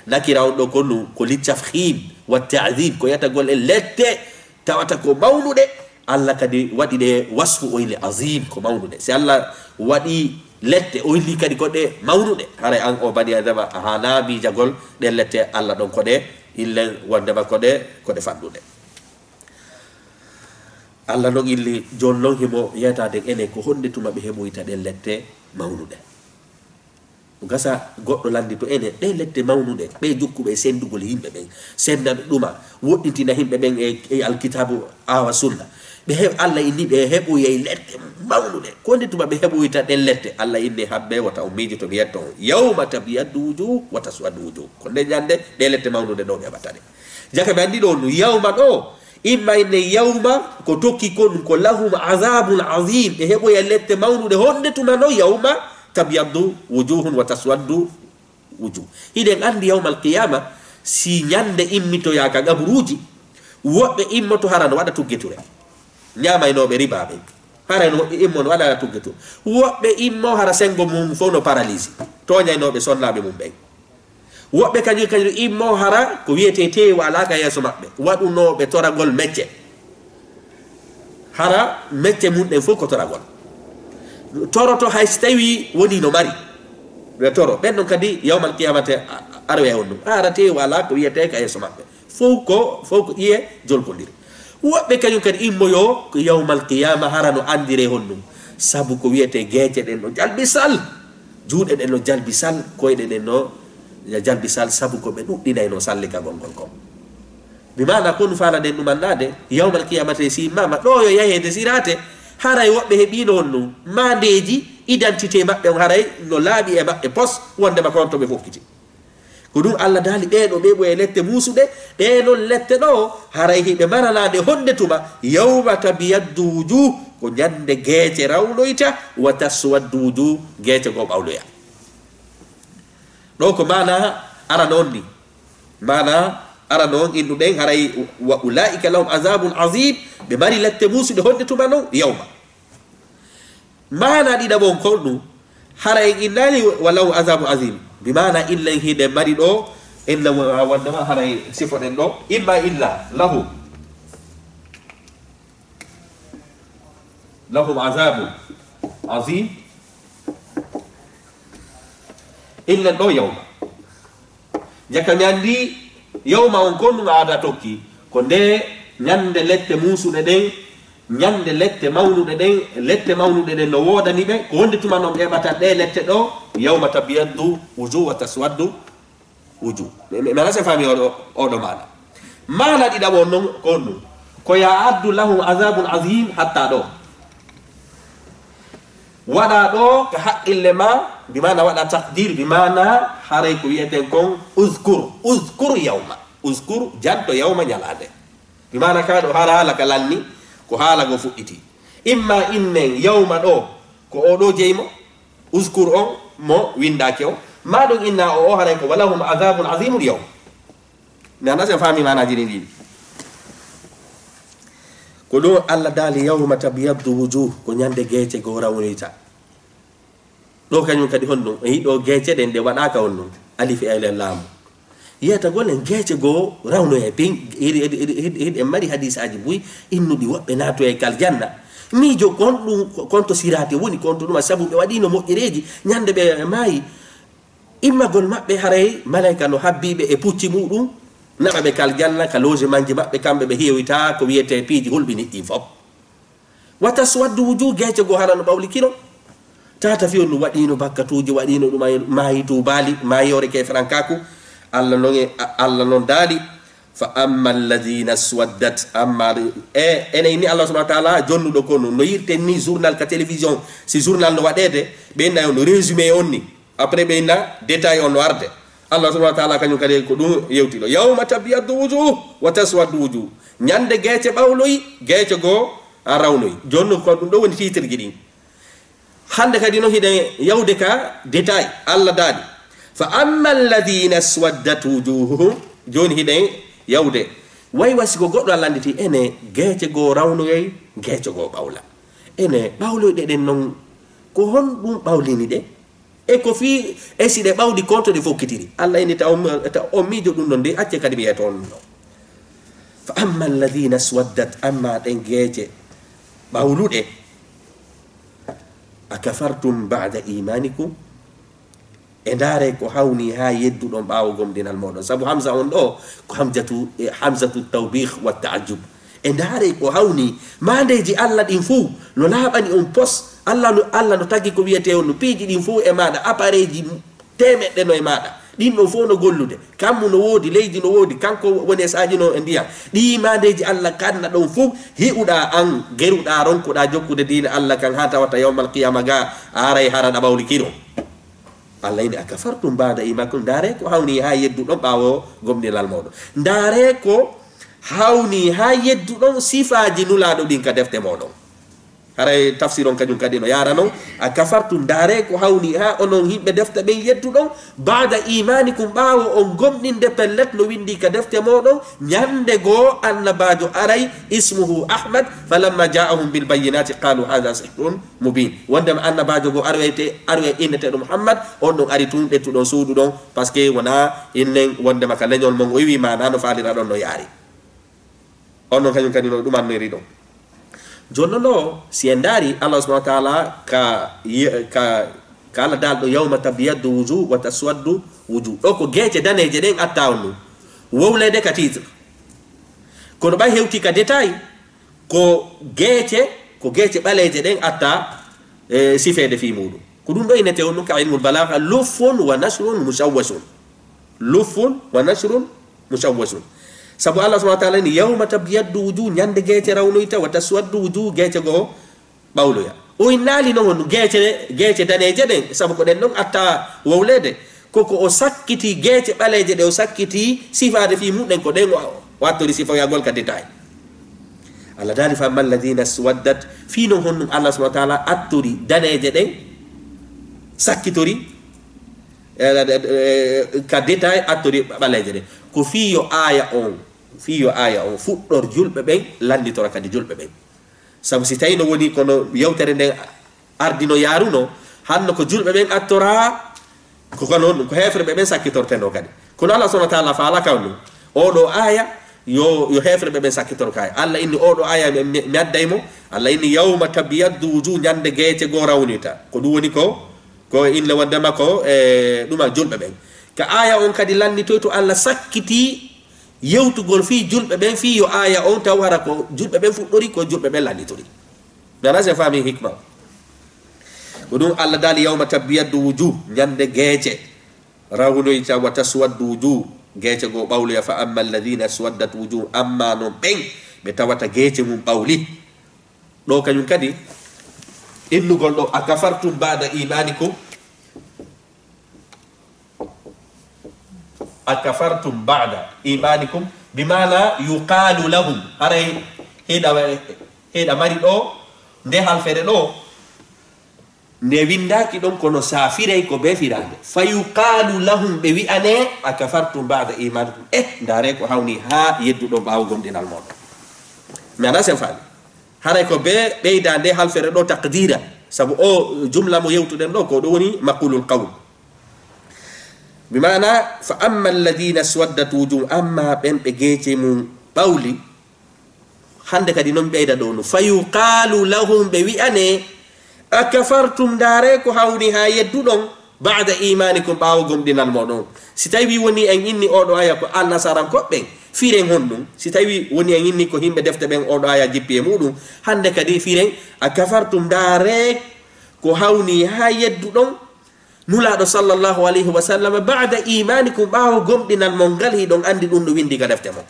nakira on ɗo konnu ko littafhim wa ta'dib ko yatagol e lette tawata ko mawnuɗe allah kadi waɗi ɗe wasfu oyle azim ko mawnuɗe si allah waɗi lette o hilli kadi koɗe mawnuɗe haray an o bani adama ha naami jagol ɗen lette allah ɗon koɗe illen wondema koɗe fanɗuɗe allah noon illi joni noon himo yeyatade enen ko honde tuma ɓe heɓoyta ɗen lette mawnuɗe gasa goɗɗo landi to enen ɗe lette mawnuɗe ɓe jokkuɓe sendugol yimɓe ɓen sendaɓe ɗuma woɗɗintina yimɓe ɓen e alkitabu awa sunna ɓe allah inni ɓe heɓoyey lette mawnuɗe ko nde tuma ɓe heɓoyta ɗen lette allah inni habbe wata o miiji to mi yetto on yawma tabiyaddu wujuh wa taswaddu wujuh ko nde ñande ɗe lette mawnuɗe ɗo ɓe heɓata ɗe jaka ɓe anndi ɗo no yawma ɗo imma inne yawma ko tokki ko ɗum ko lahum azabun azim ɓe heɓoya lette mawnuɗe honde tuma no yawma tabiyaddu wujuhun wa taswaddu wujuh hiɗen anndi yawma alqiyama si ñande immitoya ka gaburuji woɓɓe immoto hara no waɗa tuggeture ñamaynoɓe ribaɓe hara no woɓɓe immo no waɗa tuggeture woɓɓe immo hara sengo mum fof no paralyse toñaynoɓe sonnaɓe mum ɓen woɓɓe kañum immo hara ko wiyete tewa alaka yeeso maɓɓe waɗunoɓe toragol mecce hara mecce mum ɗen fof ko toragol toroto hayso tawi woni no mari ɓe toro ɓen ɗon kadi yawmal qiyamate arowe on ɗum hara tewa ala ko wiyete ka yeeso maɓɓe fof ko ƴiye jolkodiri woɓɓe kañum kadi immoyo ko yawmal qiyama hara no andire hon ɗum sabu ko wiyete gueeje ɗen no jalbi sal juuɗe ɗen no jalbi sal koyɗe ɗen no jalbi sal sabu ko ɓe ɗuɗɗinayno sallikagol ngol ko mi mana ko nu fala ɗen ɗumannade yawmal qiyamate si mama ɗo yo yahede sirate haray woɓɓe heɓino on ɗum mandeji identité maɓɓe on haray no laaɓi e maɓɓe pos wondema kon to ɓe fokkiti ko ɗum allah daali ɓeɗo ɓe ɓoye lette musuɗe ɗenon lette ɗo haray hiɓe maranade honde tuma yawma tabiyaddu wujuh ko ñande gueece rawloyta wa taswaddu wujuh gueece go ɓawloya ɗo ko mana ara noon ni mana ara noon innu ɗen haray wa ulaika lahum azabun azim ɓe mari lette musuɗe honde tuma noon yawma mana ɗiɗaɓon kon ɗum haray innani wallahu azabun azim bimana illen hiɗe mari ɗo illa wondema haray sifoɗen ɗo imma illa lahum azabun azim illen ɗo yawma jaka mi andi yawma on kon ɗum aada tokki ko nde ñande lette musuɗe ɗen ñande lette mawnuɗe ɗen no wodani ɓe ko wonde tuma noon ɓeɓata ɗe lette ɗo yawma tabiyaddu wujuh wa taswaddu wujuh mena se fami oɗo mana ɗiɗaɓo noon kon ɗum ko ya addu lahum azabun azim hatta ɗo waɗa ɗo ko haqqille ma bimana waɗa takdir bimana haray ko wiyeten kon uskur yawma uskur janto yawma ñalade bimana ka ɗo haala ka lanni ko haala go fuɗɗiti imma innen yawma ɗo ko o ɗo jeymo uskur on mo windake o maɗum inna o haray ko walahum adabun azimul yawm mi anda sen faami manaji ɗi ɗiɗi ko ɗum Allah daali yawma tabyaddu wujuh ko ñande geece goo rawnita ɗo kañum kadi hon ɗum yiɗo geece ɗen ɗe waɗaka on ɗum alifi ele laamu yiyata gonen geece goo rawnoye pin hiɗen mari hadis aji buy innuɗi woɓɓe naato e kal janna miijo kon ɗum konto sirate woni konto ɗuma sabu ɓe waɗino moƴƴereji ñande ɓe maayi immagol maɓɓe haray malaika no habbiɓe e pucci muɗum naɓa ɓe kal janna ka logement ji maɓɓe kamɓe ɓe heewita ko wiyete piiji hulɓini ɗi fof wata swaddu wujuh geece goo hara no ɓawlikino tata fiyon no waɗino bakkatuji waɗino ɗuma maayi tubaali maayore ke frankaku Allah non daali fa amma alladina swaddat amma enen ni Allah subhanahu wa ta'ala jonnuɗo ko no yirten ni journal ka télévision si journal no waɗede ɓenna no résumé on ni après ɓenna détail on no arde Allah subhanahu wa ta'ala kañum kadi ko ɗum yewtiɗo yawma tabyaddu wujuh wa taswaddu wujuh ñande geece ɓawloyi geece goo a rawnoyi jonnu ko ɗum ɗo woni titre ji ɗin hande kadi no hiɗen yawde ka détail Allah daali fa amma alladina swaddat wujuhuhum joni hiɗen yawde way wasi ko goɗɗo Allah anditi ene geece goo rawnoyoy geece goo ɓawla ene ɓawloyɗe ɗen noon ko hon ɗum ɓawlini ɗe e ko fi e si ɗe ɓawdi konto ɗe fokkitiri Allah ini ta on miijo ɗum ɗon de acce kadi mi yeto on ɗo fa amma alladina swaddat amma ɗen geece ɓawluɗe akafartum ba'da imanikum e ndaare ko hawni ha yedduɗon ɓaawo gomdinal moɗon sabu hamza on ɗo ko hamzatu tawbih wa taajub e ndaare ko hawni mandeji Allah ɗin fuu no laaɓani on pos Allah no tagi ko wiyete on no piiji ɗin fuu e maɗa appareil ji temeɗɗe no e maɗa ɗin ɗon fof no gollude kammu no woodi leydi no woodi kanko woni e saajino e ndiyam ɗi mandeji Allah kanna ɗon fof hi'uɗa an geruɗa ronkuɗa jokkude diina Allah kan ha tawata yawmal qiyama ga aray haraɗa ɓawlikiɗo Allah ini akafartum ba'da imanikum ndaare ko hawni ha yedduɗon ɓaawo gomɗinal moɗon ndaare ko hawni ha yedduɗon sifaji nulaɗo ɗin ka defte moɗon haray tafsir on kañum kadi no yarano akafartum ndaare ko hawni ha onon himɓe defte ɓen yedduɗon ba'da imanikum ɓaawo on gomɗinde pellet no windi ka defte moɗon ñande goo annabajo aray ismuhu ahmad falamma ja'ahum bil bayyinati qalu hadha sihrun mubin wondema annabajo goo arwe inneteɗo muhammad on ɗon ari tun ɗettuɗon suudu ɗon par ce que wona innen wondema ka leñol mon o wi mana no falira ɗon no yaari on ɗon kañum kadi no ɗumanniri ɗon jonno no si en ndaari Allah subhanahu wa ta'ala ka Allah daalɗo yawma tabyaddu wujuh wa taswaddu wujuh ɗo ko geece daneje ɗen atta on ɗum wowlede ka titre kono ɓay hewti ka détail ko geece ɓaleje ɗen atta sifede fi muɗum ko ɗum ɗo inete on ɗum ka ilmul balagha luffun wa nashrun mushawwasun sabu Allah subhanahu wa ta'ala ni yawma tabyaddu wujuh ñande geece rawnoyta wa taswaddu wujuh geece goo ɓawloya o innaali noon geece daneje ɗen sabu ko ɗen ɗon atta wowlede koko o sakkiti geece ɓaleje ɗe o sakkiti sifade fi muɗen ko ɗen o attori sifoyagol ka détail Allah daali fa amma alladina swaddat fi non hon ɗum Allah subhanahu wa ta'ala attori daneje ɗen sakkitori ka détail attori ɓaleje ɗen ko fiyo aya on fuɗɗor julɓe ɓen landitora kadi julɓe ɓen sabu si tawi no woni kono yewtere nden ardino yaaruno hanno ko julɓe ɓen attora koko noon ko hefreɓe ɓen sakkitorteno kadi kono Allah subhanahu wa ta'ala faala kaw ɗum oɗo aya yo hefreɓe ɓen sakkitor kay Allah inni oɗo aya mi addaymo Allah inni yawma tabyaddu wujuh ñande geece goo rawnita ko ɗum woni ko inne wondema ko ɗuma julɓe ɓen ka aya on kadi lannitoy to Allah sakkiti yewtugol fi julɓe ɓen fi yo aya on taw hara ko julɓe ɓen fuɗɗori ko julɓe ɓen lannitori nana se faami hikma ko ɗum Allah daali yawma tabyaddu wujuh ñande geece rawnoyta wa taswaddu wujuh geece goo ɓawloya fa amma alladina swaddat wujuh amma noon ɓen ɓe tawata geece mum ɓawli ɗo kañum kadi innugol ɗo akafartum ba'da imanikum akafartum ba'da imanikum bimana yuqalu lahum haray heɗa mari ɗo nde halfere ɗo ne windaki ɗon kono safiray ko be firande fa yuqalu lahum ɓe wi'ane a kafartum bada imanikum ndare ko hawni ha yedduɗo ɓawo gomɗinal moɗon mi ana sen faami haray ko be ɓeyda nde halfere ɗo taqdira sabu o jumla mo yewtuɗen ɗo ko ɗo woni maqulul qawl bimana fa amma alladina swaddat wujuhum amma ɓen ɓe geece mum ɓawli hande kadi noon ɓeyda ɗo no fa yuqalu lahum ɓe wi'ane a kafartum ndare ko hawni ha yedduɗon bada imanikum ɓawo gomɗinal moɗon si tawi woni en inni oɗo aya ko alnasarankoɓɓen firen honɗum si tawi woni en inni ko himɓe defte ɓen oɗo aya jippi e muɗum hande kadi firen a kafartum ndare ko hawni ha yedduɗon nulaɗo sallllahu alayhi wa sallam bada imanikum ɓawo gomɗinal mon ngal hiɗon andi ɗum ɗo windi ka defte mon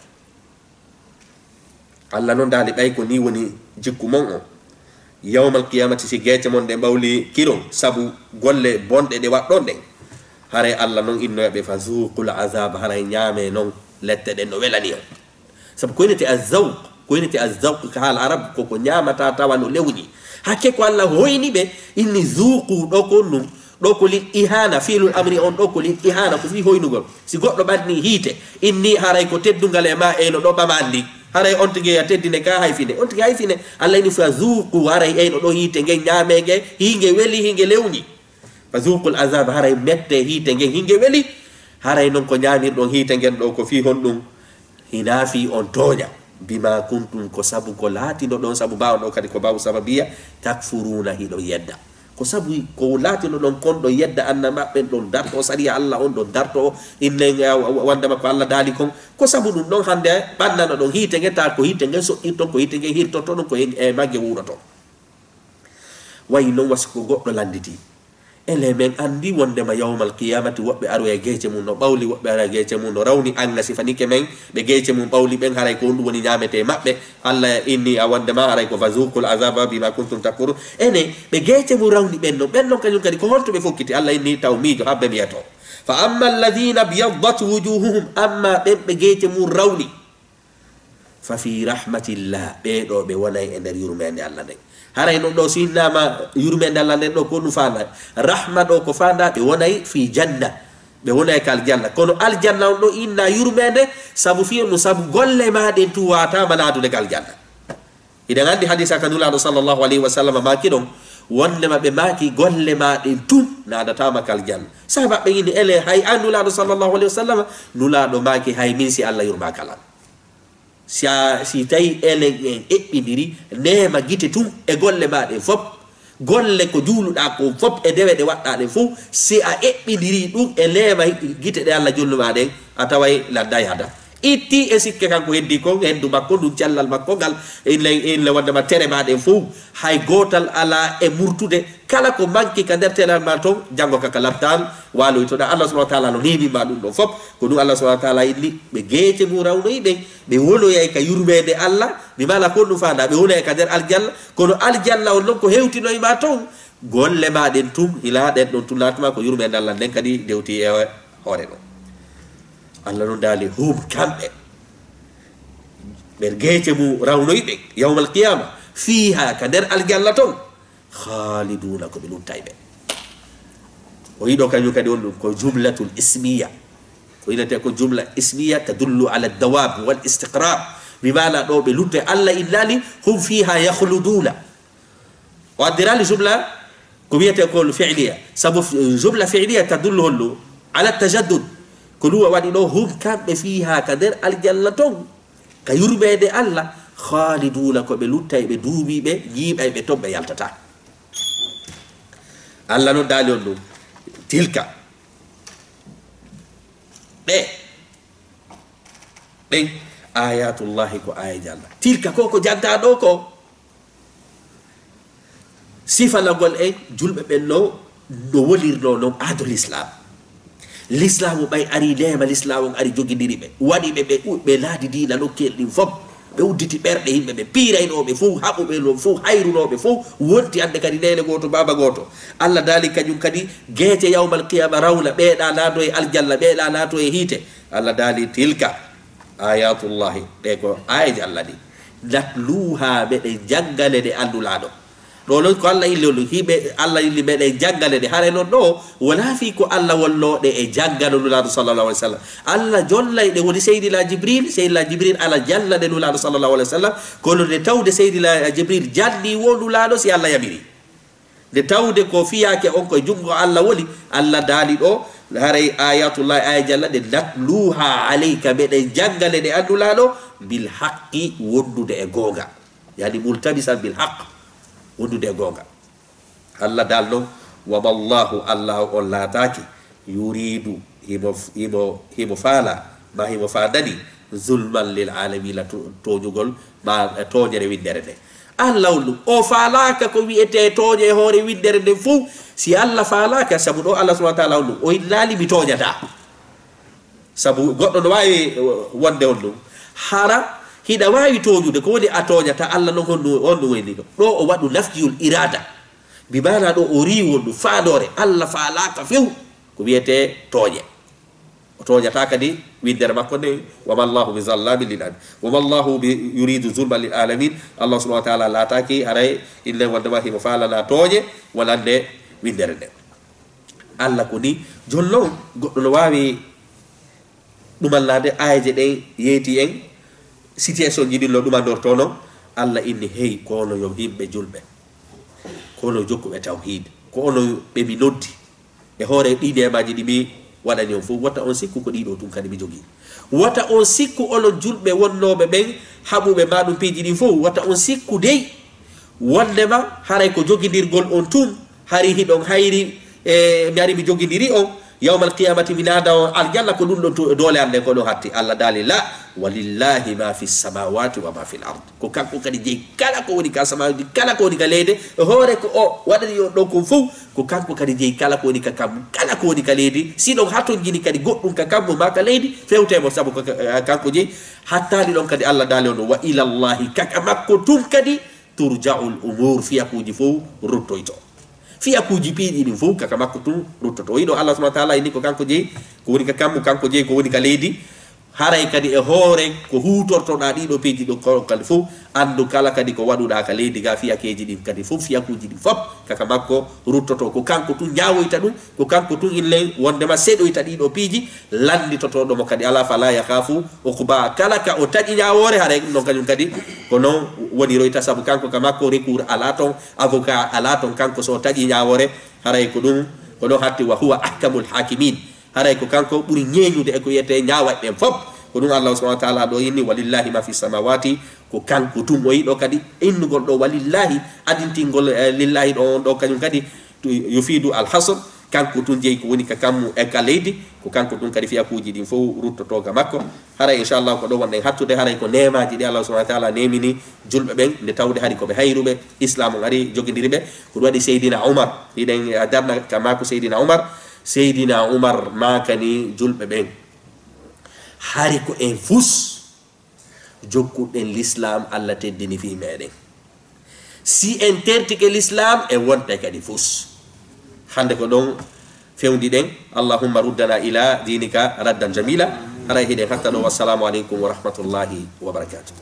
allah noon dali ɓay ko ni woni jikku mon o yawmal qiyamati si geece mon ɗe mbawli kiron sabu golle bonɗe ɗe waɗɗon ɗen haray allah noon innoyaɓe fa zuqul azab haray ñaame noon lette ɗen no welani on sabu koynete azawq koynete azawq ka haal arab koko ñamata tawa no lewñi hakke ko allah hoyni ɓe inni zuqu ɗo ko num ɗo ko lil ihana fiilul amri on ɗo ko lil ihana ko fi hoynugol si goɗɗo ɓadni hiite inni haray ko teddungal e ma eyno ɗo ɓamandi haray on tigi a teddine ka hayfine on tigi hayfine allah ini fa zuqu haray eyno ɗo hiite ngen ñamege hinge weli hinge lewñi fa zuqul azab haray mette hiite ngen hinge weli haray noon ko ñamirɗon hiite ngen ɗo ko fi honɗum hinaafi on tooña bima kuntum ko sabu ko laatino ɗon sabu mbawa ɗo kadi ko babu sababiya takfuruna hiɗo yedda ko sabu ko laatino ɗon kon ɗo yedda anna maɓɓen ɗon darto sariya allah on ɗon darto inne wandema ko allah daali kon ko sabu ɗum ɗon hande ɓannano ɗon hiite ngen ta ko hiite ngen soƴƴirton ko hiite ngen hirtoto ɗon ko e magge wuroto wayi noon wasi ko goɗɗo landiti ele men andi wondema yawmal qiyamati woɓɓe aru e geece mum no ɓawli woɓɓe ara geece mum no rawni anga sifanike men ɓe geece mum ɓawli ɓen haray ko ɗum woni ñamete maɓɓe allah inni a wondema haray ko fazuqul azaba bima kuntum takfurun ene ɓe geece mum rawni ɓen noon kañum kadi ko holto ɓe fokkiti allah inni taw miijo habɓe mbiyato fa amma alladina biyaddat wujuhuhum amma ɓen ɓe geece mum rawni fa fi rahmatillah ɓeɗo ɓe wonay e nder yurmede allah nden haray noon ɗo so innama yurmede allah nden ɗo ko ɗum fanda rahma ɗo ko fanda ɓe wonay fi janna ɓe wonay ka aljanna kono aljanna on ɗo inna yurmede sabu fi ɗum sabu golle maɗen tu watama naadude ka aljanna iɗen andi hadisa ka nulaɗo sallllahu alayhi wa sallam maki ɗon wondema ɓe maki golle maɗen tum nadatama ka aljanna sahabaɓe ini ele hay an nulaɗo sallllahu alayhi wa sallam nulaɗo maki hay min si allah yurma kalan si tawi elen en eɓɓidiri nema guite tum e golle maɗen fof golle ko juuluɗa ko fof e dewe ɗe waɗɗa ɗen fof si a eɓɓidiri ɗum e nema guite ɗe allah jonnumaɗen a taway ladday hada itti e sikke kanko heddi ko hendu makko ɗum cellal makko ngal ille wondema tere maɗen fof hay gotal ala e murtude kala ko manki ka nder telal ma toon janggo kaka labtal waloytoɗa allah subahana wa taala no nimima ɗum ɗo fof ko ɗum allah subahana wa taala inni ɓe geece mum rawnoyi ɓen ɓe wonoyay ka yurmede allah mi mala ko ɗum fanda ɓe wonoyay ka nder aljanna kono aljanna on noon ko hewtinoyma toon golle maɗen tum hila ɗen ɗon tum natuma ko yurmede allah nden kadi dewti e hoore ɗon allah noon daali hum kamɓe ɓen geece mum rawnoyi ɓen yawmal qiyama fiha ka nder aljanna toon khaliduna ko ɓe lumtay ɓe o yiɗo kañum kadi on ɗum ko jumlatul ismiya ko inete ko jumla ismiya tadullu ala dawab wal istiqrar bimana ɗo ɓe lutte allah innani hum fiha yahluduna o addirali jumla ko wiyete ko fi'liya sabu jumla fi'liya tadullu hollu ala tajaddud ko ɗum waɗi ɗo hum kamɓe fiha ka nder aljanna toon ka yurmede allah khaliduna ko ɓe luttay ɓe duuɓiɓe jiiɓay ɓe toon ɓe yaltata allah noon daali on ɗum tilka ɗen ayatullahi ko ayaji allah tilka ko ko janta ɗo ko sifanagol en julɓe ɓen no wolirno noon aado l'islam l'islamu ɓay ari nema l'islam on ari joguidiri ɓe waɗiɓe ɓe laadi dina nokkel ɗin fof ɓe udditi ɓerɗe yimɓe ɓe piiraynoɓe fof haɓuɓe no fof hayrunoɓe fof wonti ande kadi nene goto baba goto allah daali kañum kadi gueete yawmal qiyama rawla ɓeeɗa naato e aljanna ɓeeɗa naato e hiite allah daali tilka ayatullahi ɗe ko ayaji allah ɗi natluha ɓeɗe janggale ɗe andulaɗo ɗo non ko Allah illi ɗum hiɓe Allah illi meɗen jaggale de hare noon ɗo wala fi ko Allah walloɗe e jaggano nulaɗo sallallahu alaihi wasallam Allah jollayɗe woni seydila jibril ala jallade nulaɗo sallallahu alaihi wasallam kono nde tawde seydila jibril jalli wo nulaɗo si Allah yamiri nde tawde ko fiyake on koye jungo Allah woni Allah daali ɗo haray ayatullahi aya jalla ɗe natluha alayka meɗen jaggale ɗe andulaɗo bil haqqi wondude e gonga yani multabisan bil haqq wondude e gonga Allah dal noon wamallahu Allah on laataki yuridu himo faala ma himo faadani zulman lil alamina toñugol ma toñere windere nde Allah on o faalaka ko wi'ete toñe hoore windere nde fof si Allah faalaka sabu ɗo Allah subhanahu wa ta'ala on o laali mi toñata sabu goɗɗo no wawi wonde on ɗum hara hiɗa wawi toñude ko woni a toñata Allah noon on ɗum woni ɗo o waɗu nafjiyul irada bi mana ɗo o riwol ɗum faadore Allah faalaka few ko wiyete toñe o toñata kadi windere makko nde wama llahu bi zallamin lil alamin wama llahu bi yuridu zulman lil alamin Allah subhanahu wa ta'ala laataki haray ille wondema himo faalana toñe walande windere nde Allah ko ni jonnon goɗɗo no wawi ɗumallade ayaje ɗen yeeti en situation jiɗillo ɗumandorto noon Allah inni hey ko ono yo yimɓe julɓe ko ono jokkuɓe tawhid ko ono ɓe mi noddi e hoore ɗi nemaji ɗi mi waɗani on fof wata on sikku ko ɗiɗo tun kadi mi jogui wata on sikku onon julɓe wonnoɓe ɓen haɓuɓe ma ɗum piiji ɗin fof wata on sikku dey wondema haray ko joguidirgol on tun hari hiɗon hayri mi ari mi joguidiri on yawmal qiyamati mi naada on aljanna ko ɗum ɗon doole ande ko ɗon hatti Allah daali la walillahi ma fi samawati wa ma fi l ard ko kanko kadi jeeyi kala ko woni ka samaji kala ko woni ka leyde hoore ko o waɗani on ɗon kon fof ko kanko kadi jeeyi kala ko woni ka kammu kala ko woni ka leydi siɗon hatton jini kadi goɗɗum ka kammu ma ka leydi fewtemo sabu kanko jeeyi hattani ɗon kadi Allah daali on ɗo wa ilallahi kaka makko tun kadi turja'ul umur fiyakuji fof ruttoyto fiyakuji piiɗi ɗin fof kaka makko tun ruttoto o yiɗo Allah subhanahu wa ta'ala inni ko kanko jeeyi ko woni ka kammu kanko jeeyi ko woni ka leydi haray kadi e hoore ko hutortoɗa ɗiɗo piiji ɗo kadi fof andu kala kadi ko waɗuɗa ka leydi ga fiyakeji ɗin kadi fof fiyakuji ɗin fof kaka makko ruttoto ko kanko tun ñawoyta ɗum ko kanko tun ille wondema seeɗoyta ɗiɗo piiji landitotoɗomo kadi ala fala yakhafu uqba kala ka o taƴi ñawore haray ɗum ɗon kañum kadi ko noon woniroyta saabu kanko ka makko recours ala ton avocat ala ton kanko so taƴi ñawore haray ko ɗum ko ɗon hatti wa huwa ahkamul hakimin haray ko kanko ɓuri ñeñude e ko wiyete ñawaɗ ɗen fof ko ɗum Allah subhanahu wa ta'ala ɗo inni walillahi ma fi samawati ko kanko tun o yiɗo kadi innugol ɗo walillahi adintingol lillahi ɗo on ɗo kañum kadi yufidu alhasr kanko tun jeeyi ko woni ka kammu e ka leydi ko kanko tun kadi fiyakuji ɗin fof ruttotoga makko haray inchallah ko ɗo wonɗen hattude haray ko nemaji ɗi Allah subhanahu wa ta'ala nemini julɓe ɓen nde tawde hari koɓe hayruɓe islam on ari joguidiri ɓe ko ɗum waɗi seydina oumar ɗiɗen darna ka mako seydina oumar makani julɓe ɓen hari ko en fus jokkuɗen l'islam Allah teddini fi meɗen si en tertike l'islam en wonta kadi fus hande ko ɗon fewndi ɗen allahumma ruddana ila dinika raddan jamila haray hiɗen hatta ɗo wassalamu aleykum wa rahmatullahi wa barakatuh